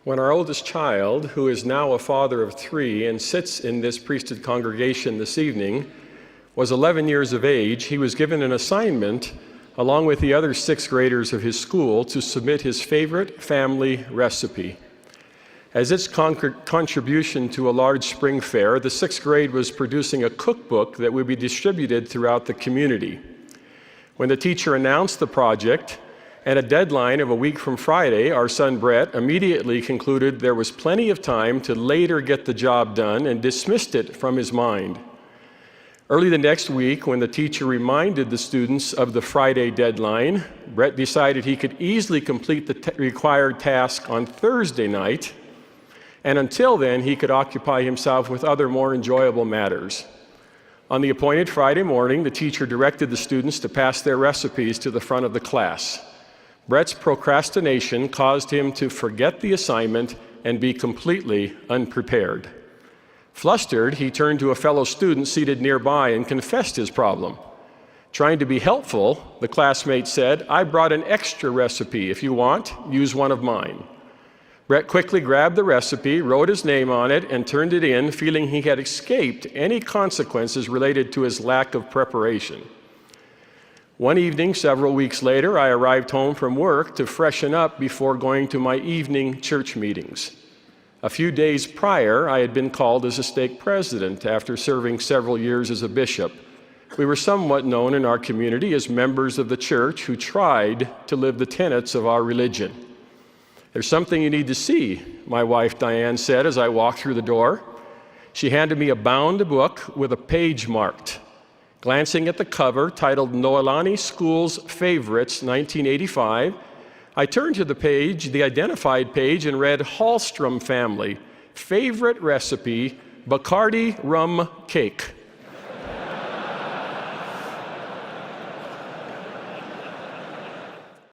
When our oldest child, who is now a father of 3 and sits in this priesthood congregation this evening, was 11 years of age, he was given an assignment, along with the other 6th graders of his school, to submit his favorite family recipe. As its contribution to a large spring fair, the 6th grade was producing a cookbook that would be distributed throughout the community. When the teacher announced the project and a deadline of a week from Friday, our son Brett immediately concluded there was plenty of time to later get the job done and dismissed it from his mind. Early the next week, when the teacher reminded the students of the Friday deadline, Brett decided he could easily complete the required task on Thursday night, and until then, he could occupy himself with other more enjoyable matters. On the appointed Friday morning, the teacher directed the students to pass their recipes to the front of the class. Brett's procrastination caused him to forget the assignment and be completely unprepared. Flustered, he turned to a fellow student seated nearby and confessed his problem. Trying to be helpful, the classmate said, "I brought an extra recipe. If you want, use one of mine." Brett quickly grabbed the recipe, wrote his name on it, and turned it in, feeling he had escaped any consequences related to his lack of preparation. One evening, several weeks later, I arrived home from work to freshen up before going to my evening church meetings. A few days prior, I had been called as a stake president after serving several years as a bishop. We were somewhat known in our community as members of the church who tried to live the tenets of our religion. "There's something you need to see," my wife Diane said as I walked through the door. She handed me a bound book with a page marked. Glancing at the cover, titled Noelani School's Favorites, 1985, I turned to the page, the identified page, and read Hallstrom family, favorite recipe, Bacardi rum cake.